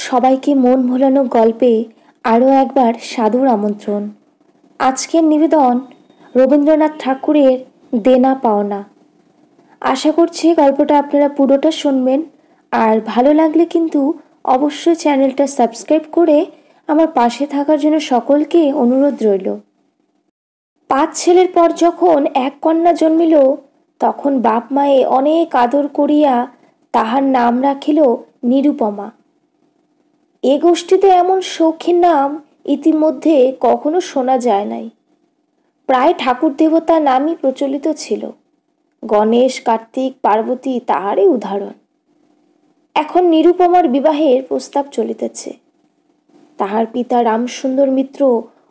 সবাইকে মন ভোলানো গল্পে আরও একবার সাদর আমন্ত্রণ। আজকের নিবেদন রবীন্দ্রনাথ ঠাকুরের দেনা পাওনা। আশা করছি গল্পটা আপনারা পুরোটা শুনবেন, আর ভালো লাগলে কিন্তু অবশ্যই চ্যানেলটা সাবস্ক্রাইব করে আমার পাশে থাকার জন্য সকলকে অনুরোধ রইল। 5 ছেলের পর যখন এক কন্যা জন্মিল, তখন বাপ মায়ে অনেক আদর করিয়া তাহার নাম রাখিল নিরুপমা। এ গোষ্ঠীতে এমন শৌখিন নাম ইতিমধ্যে কখনো শোনা যায় নাই। প্রায় ঠাকুর দেবতা নামই প্রচলিত ছিল। গণেশ, কার্তিক, পার্বতী তাহারই উদাহরণ। এখন নিরুপমার বিবাহের প্রস্তাব চলিতেছে। তাহার পিতা রামসুন্দর মিত্র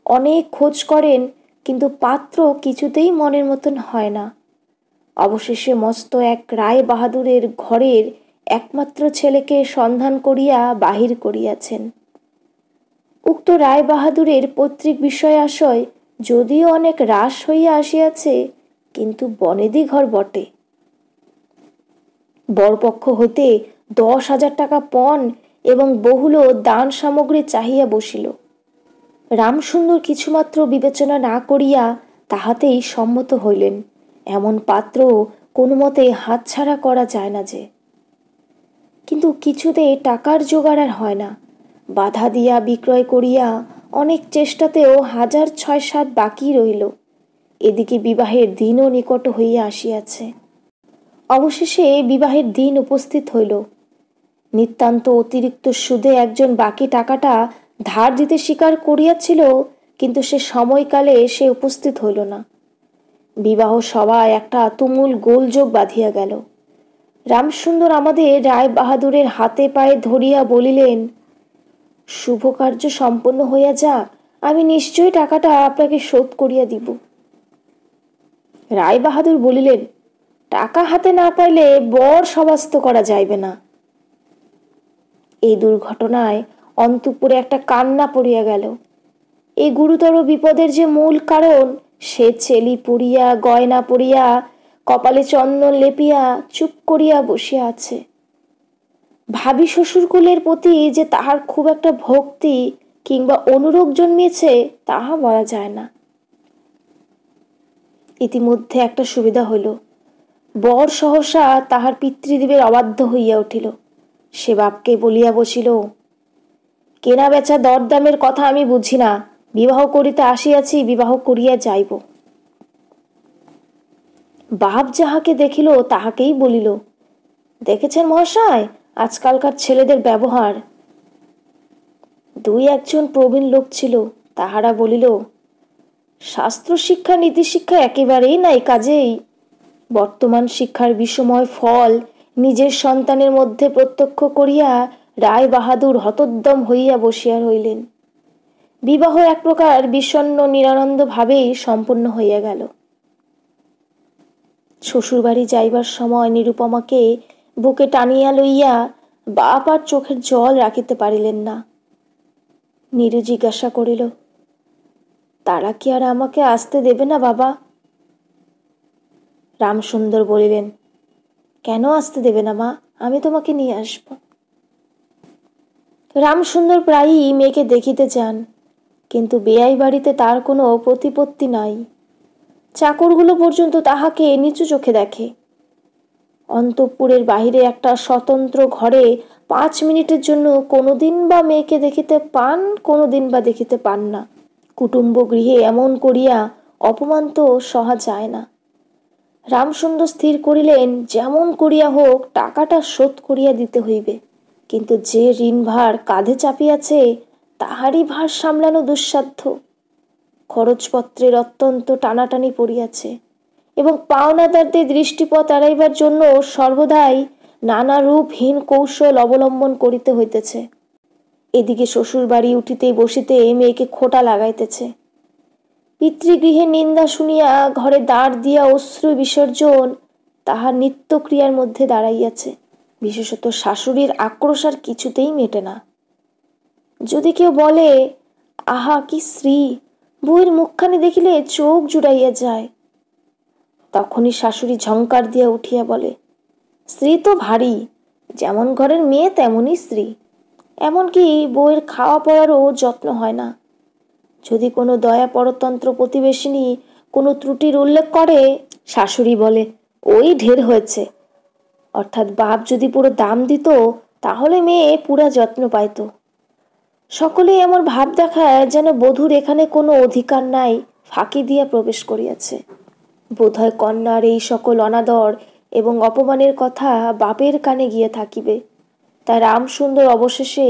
অনেক খোঁজ করেন, কিন্তু পাত্র কিছুতেই মনের মতন হয় না। অবশেষে মস্ত এক রায় বাহাদুরের ঘরের একমাত্র ছেলেকে সন্ধান করিয়া বাহির করিয়াছেন। উক্ত রায় বাহাদুরের পৈতৃক বিষয় আশয় যদিও অনেক হ্রাস হইয়া আসিয়াছে, কিন্তু বনেদি ঘর বটে। বরপক্ষ হইতে 10,000 টাকা পণ এবং বহুল দান সামগ্রী চাহিয়া বসিল। রামসুন্দর কিছুমাত্র বিবেচনা না করিয়া তাহাতেই সম্মত হইলেন। এমন পাত্র কোনো মতে হাতছাড়া করা যায় না যে। কিন্তু কিছুতে টাকার জোগাড় আর হয় না। বাধা দিয়া বিক্রয় করিয়া অনেক চেষ্টাতেও 6,7 বাকি রইল। এদিকে বিবাহের দিনও নিকট হইয়া আসিয়াছে। অবশেষে বিবাহের দিন উপস্থিত হইল। নিতান্ত অতিরিক্ত সুদে একজন বাকি টাকাটা ধার দিতে স্বীকার করিয়াছিল, কিন্তু সে সময়কালে সে উপস্থিত হইল না। বিবাহ সভায় একটা তুমুল গোলযোগ বাঁধিয়া গেল। রামসুন্দর আমাদের রায় বাহাদুরের হাতে পায়ে ধরিয়া বলিলেন, শুভ কার্য সম্পন্ন হইয়া যাক, আমি নিশ্চয়ই টাকাটা আপনাকে শোধ করিয়া দিব। রায় বাহাদুর বলিলেন, টাকা হাতে না পাইলে বর সবাস্ত করা যাইবে না। এই দুর্ঘটনায় অন্তঃপুরে একটা কান্না পড়িয়া গেল। এই গুরুতর বিপদের যে মূল কারণ, সে চেলি পড়িয়া, গয়না পড়িয়া, কপালে চন্দন লেপিয়া চুপ করিয়া বসিয়া আছে। ভাবি শ্বশুরকুলের প্রতি যে তাহার খুব একটা ভক্তি কিংবা অনুরাগ জন্মিয়েছে তাহা বলা যায় না। ইতিমধ্যে একটা সুবিধা হইল। বর সহসা তাহার পিতৃদেবের অবাধ্য হইয়া উঠিল। সে বাপকে বলিয়া বসিল, কেনা বেচা দরদামের কথা আমি বুঝি না, বিবাহ করিতে আসিয়াছি, বিবাহ করিয়া যাইব। বাপ যাহাকে দেখিল তাহাকেই বলিল, দেখেছেন মহাশয় আজকালকার ছেলেদের ব্যবহার। 2-1 প্রবীণ লোক ছিল, তাহারা বলিল, শাস্ত্র শিক্ষা নীতি শিক্ষা একেবারেই নাই কাজেই। বর্তমান শিক্ষার বিষময় ফল নিজের সন্তানের মধ্যে প্রত্যক্ষ করিয়া রায় বাহাদুর হতোদ্যম হইয়া বসিয়া রইলেন। বিবাহ এক প্রকার বিষণ্ণ নিরানন্দ ভাবেই সম্পন্ন হইয়া গেল। শ্বশুরবাড়ি যাইবার সময় নিরুপমাকে বুকে টানিয়া লইয়া বাপ আর চোখের জল রাখিতে পারিলেন না। নীরু জিজ্ঞাসা করিল, তারা কি আর আমাকে আসতে দেবে না বাবা? রামসুন্দর বলিলেন, কেন আসতে দেবে না মা, আমি তোমাকে নিয়ে আসব। রামসুন্দর প্রায়ই মেয়েকে দেখিতে যান, কিন্তু বেয়াই বাড়িতে তার কোনো প্রতিপত্তি নাই। চাকরগুলো পর্যন্ত তাহাকে নিচু চোখে দেখে। অন্তঃপুরের বাহিরে একটা স্বতন্ত্র ঘরে 5 মিনিটের জন্য কোনোদিন বা মেয়েকে দেখিতে পান, কোনোদিন বা দেখিতে পান না। কুটুম্ব গৃহে এমন করিয়া অপমান তো সহা যায় না। রামসুন্দর স্থির করিলেন, যেমন করিয়া হোক টাকাটা শোধ করিয়া দিতে হইবে। কিন্তু যে ঋণভার কাঁধে চাপিয়াছে তাহারই ভার সামলানো দুঃসাধ্য। খরচপত্রের অত্যন্ত টানাটানি পড়িয়াছে এবং পাওনাদারদের দৃষ্টিপথ এড়াইবার জন্য সর্বদাই নানা রূপহীন কৌশল অবলম্বন করিতে হইতেছে। এদিকে শ্বশুর বাড়ি উঠিতে বসিতে মেয়েকে খোঁটা লাগাইতেছে। পিতৃগৃহের নিন্দা শুনিয়া ঘরে দাঁড় দিয়া অশ্রু বিসর্জন তাহার নিত্যক্রিয়ার মধ্যে দাঁড়াইয়াছে। বিশেষত শাশুড়ির আক্রোশ আর কিছুতেই মেটে না। যদি কেউ বলে, আহা কি শ্রী, বউয়ের মুখখানি দেখিলে চোখ জুড়াইয়া যায়, তখনই শাশুড়ি ঝংকার দিয়া উঠিয়া বলে, স্ত্রী তো ভারী, যেমন ঘরের মেয়ে তেমনই স্ত্রী। এমনকি বউয়ের খাওয়া পড়ারও যত্ন হয় না। যদি কোনো দয়া পরতন্ত্র প্রতিবেশিনী কোনো ত্রুটির উল্লেখ করে, শাশুড়ি বলে, ওই ঢের হয়েছে। অর্থাৎ বাপ যদি পুরো দাম দিত, তাহলে মেয়ে পুরা যত্ন পাইত। সকলেই এমন ভাব দেখায় যেন বধূর এখানে কোনো অধিকার নাই, ফাঁকি দিয়া প্রবেশ করিয়াছে। বোধহয় কন্যার এই সকল অনাদর এবং অপমানের কথা বাপের কানে গিয়ে থাকিবে। তাই রামসুন্দর অবশেষে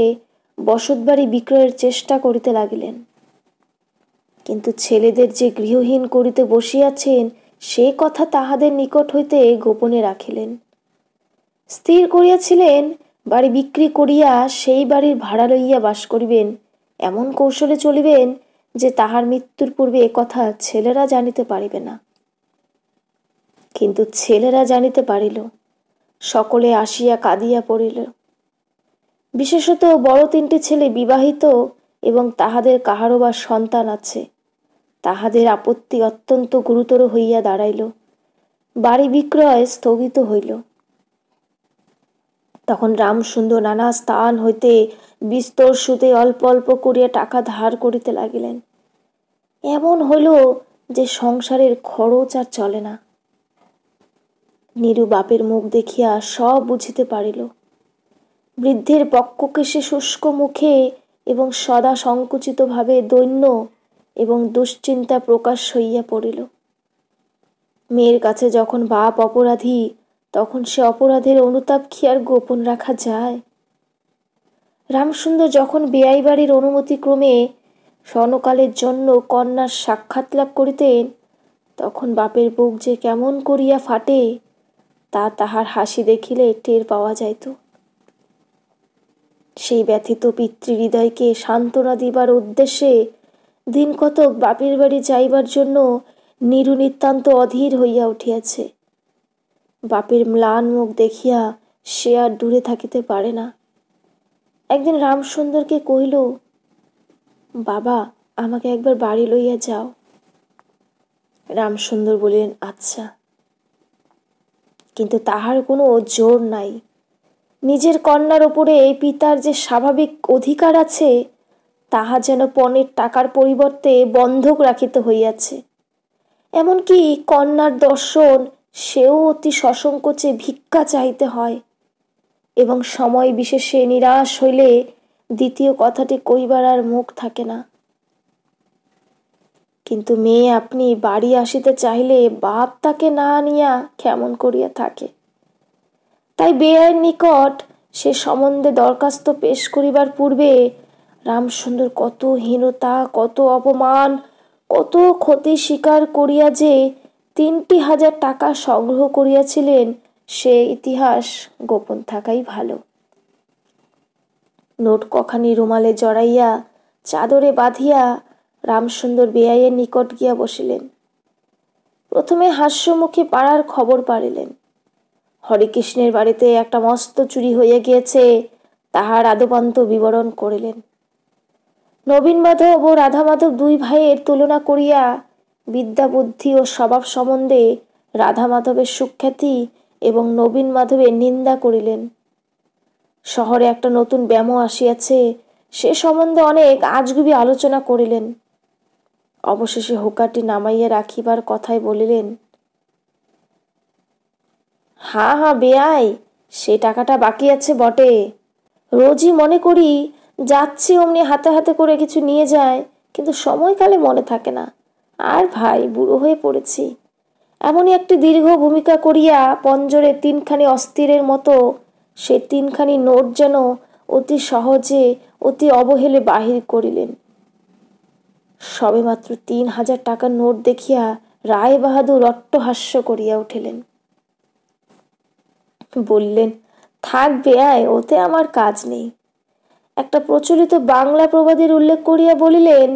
বসতবাড়ি বিক্রয়ের চেষ্টা করিতে লাগিলেন। কিন্তু ছেলেদের যে গৃহহীন করিতে বসিয়াছেন, সে কথা তাহাদের নিকট হইতে গোপনে রাখিলেন। স্থির করিয়াছিলেন বাড়ি বিক্রি করিয়া সেই বাড়ির ভাড়া লইয়া বাস করিবেন, এমন কৌশলে চলিবেন যে তাহার মৃত্যুর পূর্বে একথা ছেলেরা জানিতে পারিবে না। কিন্তু ছেলেরা জানিতে পারিল, সকলে আসিয়া কাঁদিয়া পড়িল। বিশেষত বড় 3টি ছেলে বিবাহিত এবং তাহাদের কাহারও বা সন্তান আছে। তাহাদের আপত্তি অত্যন্ত গুরুতর হইয়া দাঁড়াইল। বাড়ি বিক্রয় স্থগিত হইল। তখন রামসুন্দর নানা স্থান হইতে বিস্তর সুদে অল্প অল্প করিয়া টাকা ধার করিতে লাগিলেন। এমন হইল যে সংসারের খরচ আর চলে না। নীরু বাপের মুখ দেখিয়া সব বুঝিতে পারিল। বৃদ্ধের বক্ষকেশে শুষ্ক মুখে এবং সদা সংকুচিত ভাবে দৈন্য এবং দুশ্চিন্তা প্রকাশ হইয়া পড়িল। মেয়ের কাছে যখন বাপ অপরাধী, তখন সে অপরাধের অনুতাপ কি আর গোপন রাখা যায়? রামসুন্দর যখন বেয়াই বাড়ির অনুমতিক্রমে স্বর্ণকালের জন্য কন্যার সাক্ষাৎ লাভ করিতেন, তখন বাপের বুক যে কেমন করিয়া ফাটে, তা তাহার হাসি দেখিলে টের পাওয়া যাইত। সেই ব্যথিত পিতৃহৃদয়কে সান্ত্বনা দিবার উদ্দেশ্যে দিন কতক বাপের বাড়ি যাইবার জন্য নীরু নিতান্ত অধীর হইয়া উঠিয়াছে। বাপের ম্লান মুখ দেখিয়া সে আর দূরে থাকিতে পারে না। একদিন রামসুন্দরকে কহিল, বাবা, আমাকে একবার বাড়ি লইয়া যাও। রামসুন্দর বলিলেন, আচ্ছা। কিন্তু তাহার কোনো জোর নাই। নিজের কন্যার ওপরে পিতার যে স্বাভাবিক অধিকার আছে, তাহা যেন পণের টাকার পরিবর্তে বন্ধক রাখিতে হইয়াছে। এমনকি কন্যার দর্শন সেও অতি সসংকোচে ভিক্ষা চাইতে হয়, এবং সময় বিশেষে নিরাশ হইলে দ্বিতীয় কথাটি কইবার আর মুখ থাকে না। কিন্তু মেয়ে আপনি বাড়ি আসিতে চাইলে বাপ তাকে না আনিয়া কেমন করিয়া থাকে। তাই বেয়াইয়ের নিকট সে সম্বন্ধে দরখাস্ত পেশ করিবার পূর্বে রামসুন্দর কত হীনতা, কত অপমান, কত ক্ষতি স্বীকার করিয়া যে 3,000 টাকা সংগ্রহ করিয়াছিলেন, সে ইতিহাস গোপন থাকাই ভালো। নোট কখানি রুমালে জড়াইয়া চাদরে বাঁধিয়া রামসুন্দর বেয়াইয়ের নিকট গিয়া বসিলেন। প্রথমে হাস্যমুখে পাড়ার খবর পাড়িলেন। হরিকৃষ্ণের বাড়িতে একটা মস্ত চুরি হইয়া গিয়েছে, তাহার আদ্যোপান্ত বিবরণ করিলেন। নবীন মাধব ও রাধা মাধব 2 ভাইয়ের তুলনা করিয়া বিদ্যা, বুদ্ধি ও স্বভাব সম্বন্ধে রাধা মাধবের সুখ্যাতি এবং নবীন মাধবের নিন্দা করিলেন। শহরে একটা নতুন ব্যামো আসিয়াছে, সে সম্বন্ধে অনেক আজগুবি আলোচনা করিলেন। অবশেষে হুকাটি নামাইয়া রাখিবার কথাই বলিলেন। হ্যাঁ বেয়াই, সে টাকাটা বাকি আছে বটে। রোজই মনে করি, যাচ্ছি অমনি হাতে হাতে করে কিছু নিয়ে যায়, কিন্তু সময়কালে মনে থাকে না। আর ভাই, বুড়ো হয়ে পড়েছি। এমনই একটি দীর্ঘ ভূমিকা করিয়া পঞ্জরে 3খানি অস্থিরের মতো সে 3খানি নোট যেন অতি সহজে, অতি অবহেলে বাহির করিলেন। সবেমাত্র 3,000 টাকার নোট দেখিয়া রায় বাহাদুর অট্টহাস্য করিয়া উঠিলেন। বললেন, থাক বেয়াই, ওতে আমার কাজ নেই। একটা প্রচলিত বাংলা প্রবাদের উল্লেখ করিয়া বলিলেন,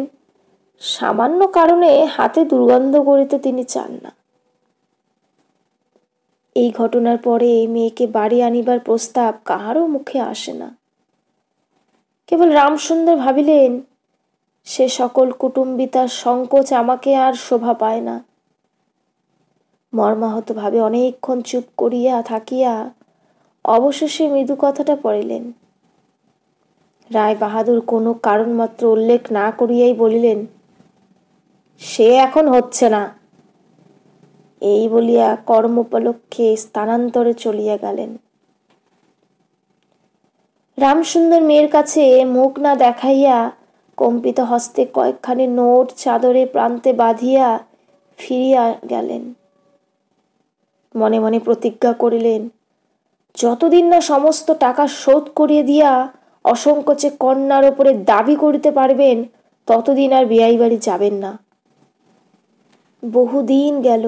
সামান্য কারণে হাতে দুর্গন্ধ করিতে তিনি চান না। এই ঘটনার পরে মেয়েকে বাড়ি আনিবার প্রস্তাব কাহারও মুখে আসে না। কেবল রামসুন্দর ভাবিলেন, সে সকল কুটুম্বিতার সংকোচ আমাকে আর শোভা পায় না। মর্মাহত ভাবে অনেকক্ষণ চুপ করিয়া থাকিয়া অবশেষে মৃদু কথাটা পড়িলেন, রায় বাহাদুর কোনো কারণ মাত্র উল্লেখ না করিয়াই বলিলেন, সে এখন হচ্ছে না। এই বলিয়া কর্মোপলক্ষে স্থানান্তরে চলিয়া গেলেন। রামসুন্দর মেয়ের কাছে মুখ না দেখাইয়া কম্পিত হস্তে কয়েকখানি নোট চাদরে প্রান্তে বাঁধিয়া ফিরিয়া গেলেন। মনে মনে প্রতিজ্ঞা করিলেন, যতদিন না সমস্ত টাকা শোধ করিয়ে দিয়া অসংকোচে কন্যার ওপরে দাবি করিতে পারবেন, ততদিন আর বেয়াই বাড়ি যাবেন না। বহুদিন গেল,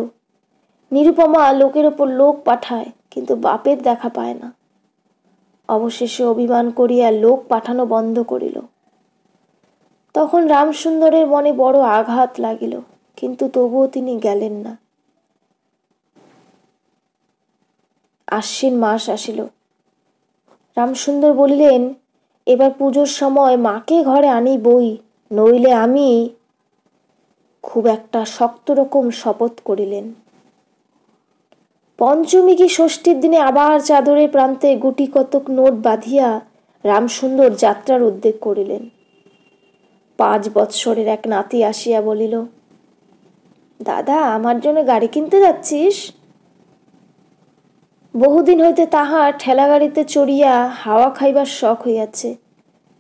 নিরুপমা লোকের ওপর লোক পাঠায়, কিন্তু বাপের দেখা পায় না। অবশেষে অভিমান করিয়া লোক পাঠানো বন্ধ করিল। তখন রামসুন্দরের মনে বড় আঘাত লাগিল, কিন্তু তবুও তিনি গেলেন না। আশ্বিন মাস আসিল। রামসুন্দর বলিলেন, এবার পুজোর সময় মাকে ঘরে আনিবই, নইলে আমি। খুব একটা শক্ত রকম শপথ করিলেন। পঞ্চমী কি ষষ্ঠীর দিনে আবার চাদরের প্রান্তে গুটি কতক নোট বাঁধিয়া রামসুন্দর যাত্রার উদ্যোগ করিলেন। 5 বৎসরের এক নাতি আসিয়া বলিল, দাদা, আমার জন্য গাড়ি কিনতে যাচ্ছিস? বহুদিন হইতে তাহার ঠেলা গাড়িতে চড়িয়া হাওয়া খাইবার শখ হইয়াছে,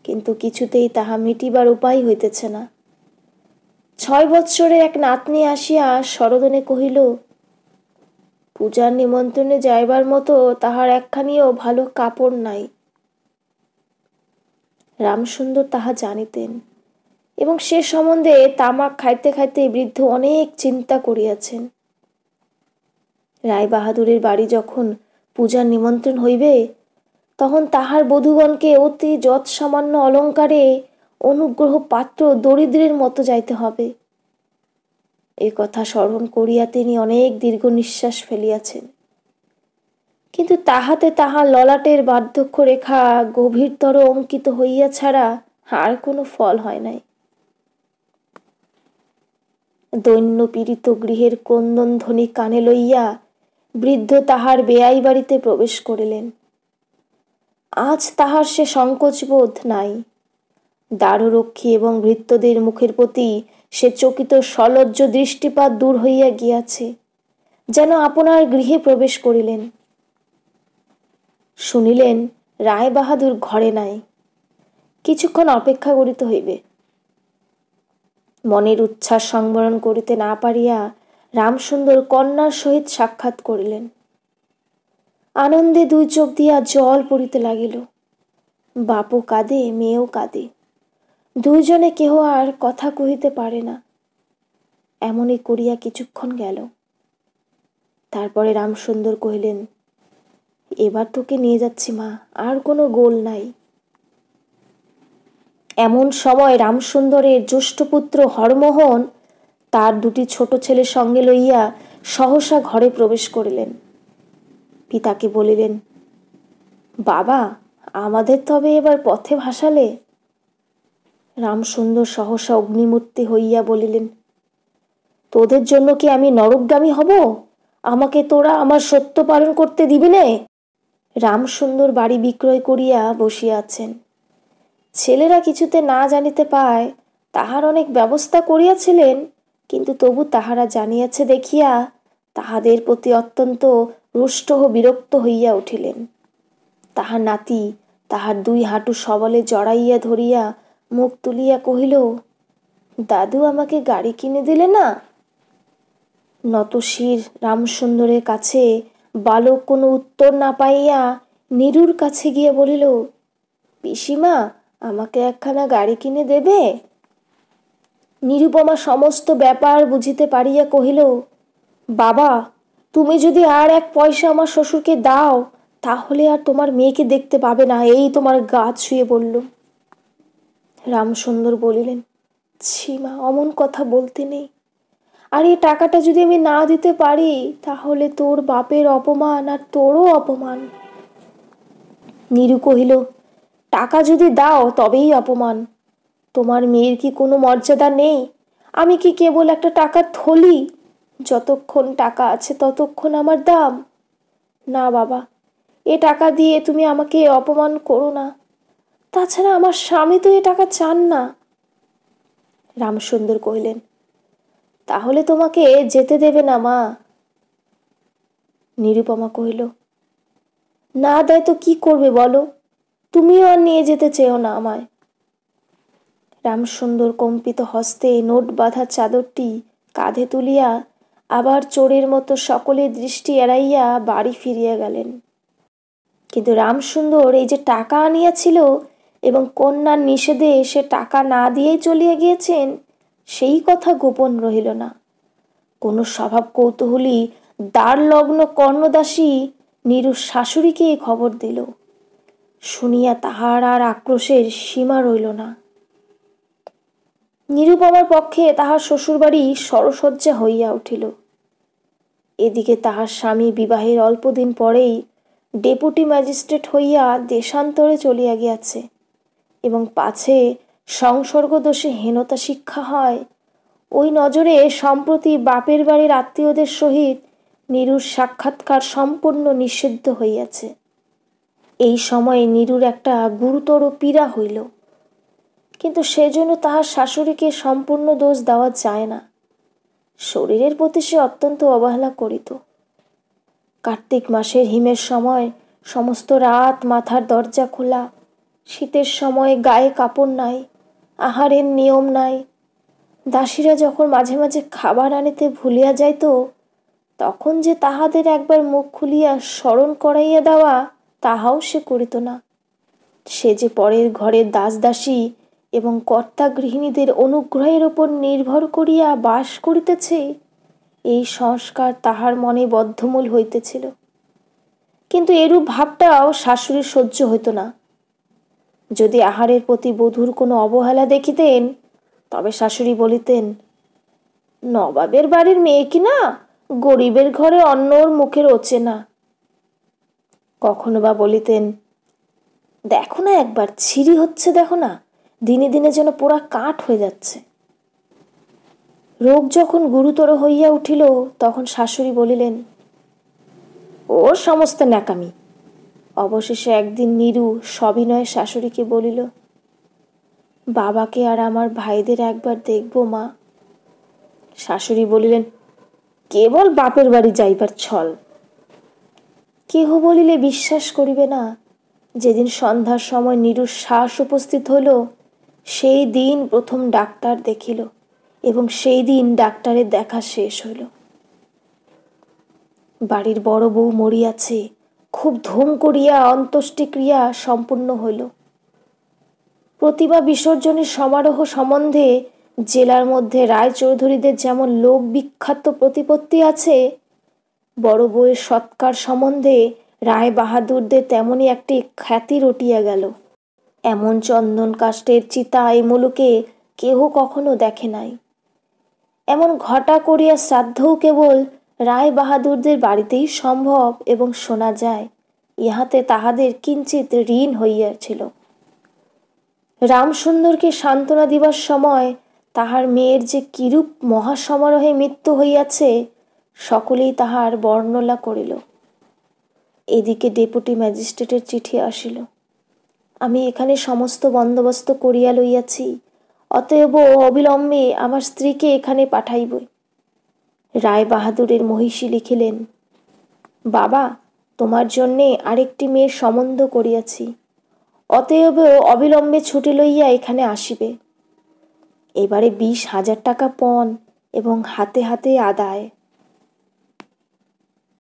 কিন্তু কিছুতেই তাহা মিটিবার উপায় হইতেছে না। 6 বৎসরের এক নাতনি আসিয়া সরোদনে কহিল, পূজার নিমন্ত্রণে যাইবার মতো তাহার একখানিও ভালো কাপড় নাই। রামসুন্দর তাহা জানিতেন, এবং সে সম্বন্ধে তামাক খাইতে খাইতে বৃদ্ধ অনেক চিন্তা করিয়াছেন। রায় বাহাদুরের বাড়ি যখন পূজার নিমন্ত্রণ হইবে, তখন তাহার বধূগণকে অতি যৎসামান্য অলঙ্কারে অনুগ্রহ পাত্র দরিদ্রের মতো যাইতে হবে। এ কথা স্মরণ করিয়া তিনি অনেক দীর্ঘ নিঃশ্বাস ফেলিয়াছেন, কিন্তু তাহাতে তাহার ললাটের বার্ধক্য রেখা গভীরতর অঙ্কিত হইয়া ছাড়া আর কোনো ফল হয় নাই। দৈন্য পীড়িত গৃহের ক্রন্দন ধ্বনি কানে লইয়া বৃদ্ধ তাহার বেয়াই বাড়িতে প্রবেশ করিলেন। আজ তাহার সে সংকোচবোধ নাই। দ্বাররক্ষী এবং ভৃত্যদের মুখের প্রতি সে চকিত সলজ্জ দৃষ্টিপাত দূর হইয়া গিয়াছে, যেন আপনার গৃহে প্রবেশ করিলেন। শুনিলেন রায় বাহাদুর ঘরে নাই, কিছুক্ষণ অপেক্ষা করিতে হইবে। মনের উচ্ছ্বাস সংবরণ করিতে না পারিয়া রামসুন্দর কন্যার সহিত সাক্ষাৎ করিলেন। আনন্দে 2 চোখ দিয়া জল পড়িতে লাগিল। বাপও কাঁদে, মেয়েও কাঁদে, 2 জনে কেহ আর কথা কহিতে পারে না। এমনই করিয়া কিছুক্ষণ গেল। তারপরে রামসুন্দর কহিলেন, এবার তোকে নিয়ে যাচ্ছি মা, আর কোনো গোল নাই। এমন সময় রামসুন্দরের জ্যেষ্ঠ পুত্র হরমোহন তার 2টি ছোট ছেলে সঙ্গে লইয়া সহসা ঘরে প্রবেশ করিলেন। পিতাকে বলিলেন, বাবা, আমাদের তবে এবার পথে ভাসালে। রামসুন্দর সহসা অগ্নিমূর্তি হইয়া বলিলেন, তোদের জন্য কি আমি নরকগামী হব? আমাকে তোরা আমার সত্য পালন করতে দিবি নে? রামসুন্দর বাড়ি বিক্রয় করিয়া বসিয়া আছেন। ছেলেরা কিছুতে না জানিতে পায় তাহার অনেক ব্যবস্থা করিয়াছিলেন, কিন্তু তবু তাহারা জানিয়াছে দেখিয়া তাহাদের প্রতি অত্যন্ত রুষ্ট ও বিরক্ত হইয়া উঠিলেন। তাহার নাতি তাহার 2 হাঁটু সবলে জড়াইয়া ধরিয়া মুখ তুলিয়া কহিল, দাদু, আমাকে গাড়ি কিনে দিলে না? নতশির রামসুন্দরের কাছে বালক কোনো উত্তর না পাইয়া নীরুর কাছে গিয়ে বলিল, পিসিমা, আমাকে একখানা গাড়ি কিনে দেবে? নিরুপমা সমস্ত ব্যাপার বুঝিতে পারিয়া কহিল, বাবা, তুমি যদি আর 1 পয়সা আমার শ্বশুরকে দাও, তাহলে আর তোমার মেয়েকে দেখতে পাবে না, এই তোমার গা ছুঁয়ে বলল। রামসুন্দর বলিলেন, ছি মা, অমন কথা বলতে নেই। আর এই টাকাটা যদি আমি না দিতে পারি, তাহলে তোর বাপের অপমান আর তোরও অপমান। নীরু কহিল, টাকা যদি দাও তবেই অপমান। তোমার মেয়ের কি কোনো মর্যাদা নেই? আমি কি কেবল একটা টাকার থলি? যতক্ষণ টাকা আছে ততক্ষণ আমার দাম। না বাবা, এ টাকা দিয়ে তুমি আমাকে অপমান করো না। তাছাড়া আমার স্বামী তো এ টাকা চান না। রামসুন্দর কহিলেন, তাহলে তোমাকে যেতে দেবে না মা? নিরুপমা কহিল, না দেয় তো কি করবে বলো, তুমিও আর নিয়ে যেতে চেও না আমায়। রামসুন্দর কম্পিত হস্তে নোট বাঁধা চাদরটি কাঁধে তুলিয়া আবার চোরের মতো সকলের দৃষ্টি এড়াইয়া বাড়ি ফিরিয়া গেলেন। কিন্তু রামসুন্দর এই যে টাকা আনিয়াছিল এবং কন্যার নিষেধে সে টাকা না দিয়েই চলিয়া গিয়েছেন, সেই কথা গোপন রহিল না। কোনো স্বভাব কৌতূহলী দ্বার লগ্ন কর্ণদাসী নীরুর শাশুড়িকে এই খবর দিল। শুনিয়া তাহার আর আক্রোশের সীমা রইল না। নিরুপমার পক্ষে তাহার শ্বশুরবাড়ি সরসজ্জা হইয়া উঠিল। এদিকে তাহার স্বামী বিবাহের অল্পদিন পরেই ডেপুটি ম্যাজিস্ট্রেট হইয়া দেশান্তরে চলিয়া গিয়াছে এবং পাছে সংসর্গদোষে হীনতা শিক্ষা হয়, ওই নজরে সম্প্রতি বাপের বাড়ির আত্মীয়দের সহিত নীরুর সাক্ষাৎকার সম্পূর্ণ নিষিদ্ধ হইয়াছে। এই সময়ে নীরুর একটা গুরুতর পীড়া হইল, কিন্তু সেজন্য তাহার শাশুড়িকে সম্পূর্ণ দোষ দেওয়া যায় না। শরীরের প্রতি সে অত্যন্ত অবহেলা করিত। কার্তিক মাসের হিমের সময় সমস্ত রাত মাথার দরজা খোলা, শীতের সময় গায়ে কাপড় নাই, আহারের নিয়ম নাই। দাসীরা যখন মাঝে মাঝে খাবার আনিতে ভুলিয়া যাইত, তখন যে তাহাদের একবার মুখ খুলিয়া স্মরণ করাইয়া দেওয়া, তাহাও সে করিত না। সে যে পরের ঘরের দাসদাসী এবং কর্তা গৃহিণীদের অনুগ্রহের ওপর নির্ভর করিয়া বাস করিতেছে, এই সংস্কার তাহার মনে বদ্ধমূল হইতেছিল। কিন্তু এরূপ ভাবটাও শাশুড়ির সহ্য হইত না। যদি আহারের প্রতি বধূর কোনো অবহেলা দেখিতেন, তবে শাশুড়ি বলিতেন, নবাবের বাড়ির মেয়ে কিনা গরিবের ঘরে অন্য ওর মুখে রোচে না। কখনো বা বলিতেন, দেখো না একবার ছিঁড়ি হচ্ছে, দেখো না, দিনে দিনে যেন পোড়া কাঠ হয়ে যাচ্ছে। রোগ যখন গুরুতর হইয়া উঠিল, তখন শাশুড়ি বলিলেন, ওর সমস্ত ন্যাকামি। অবশেষে একদিন নীরু সবিনয়ে শাশুড়িকে বলিল, বাবাকে আর আমার ভাইদের একবার দেখবো মা। শাশুড়ি বলিলেন, কেবল বাপের বাড়ি যাইবার ছল। কেহ বলিলে বিশ্বাস করিবে না, যেদিন সন্ধ্যার সময় নীরুর শ্বাস উপস্থিত হইল, সেই দিন প্রথম ডাক্তার দেখিল এবং সেই দিন ডাক্তারের দেখা শেষ হইল। বাড়ির বড় বউ মরিয়াছে, খুব ধুম করিয়া অন্ত্যেষ্টিক্রিয়া সম্পূর্ণ হইল। প্রতিমা বিসর্জনের সমারোহ সম্বন্ধে জেলার মধ্যে রায়চৌধুরীদের যেমন লোক বিখ্যাত প্রতিপত্তি আছে, বড় বউয়ের সৎকার সম্বন্ধে রায় বাহাদুরদের তেমনই একটি খ্যাতি রটিয়া গেল। এমন চন্দন কাষ্ঠের চিতা এই মুলুকে কেহ কখনো দেখে নাই। এমন ঘটা করিয়া শ্রাদ্ধও কেবল রায় বাহাদুরদের বাড়িতেই সম্ভব এবং শোনা যায়, ইহাতে তাহাদের কিঞ্চিত ঋণ হইয়াছিল। রামসুন্দরকে সান্ত্বনা দিবার সময় তাহার মেয়ের যে কিরূপ মহাসমারোহে মৃত্যু হইয়াছে, সকলেই তাহার বর্ণনা করিল। এদিকে ডেপুটি ম্যাজিস্ট্রেটের চিঠি আসিল, আমি এখানে সমস্ত বন্দোবস্ত করিয়া লইয়াছি, অতএব অবিলম্বে আমার স্ত্রীকে এখানে পাঠাইবই। রায় বাহাদুরের মহিষী লিখিলেন, বাবা, তোমার জন্যে আরেকটি মেয়ের সম্বন্ধ করিয়াছি, অতএব অবিলম্বে ছুটি লইয়া এখানে আসিবে। এবারে 20,000 টাকা পণ এবং হাতে হাতে আদায়।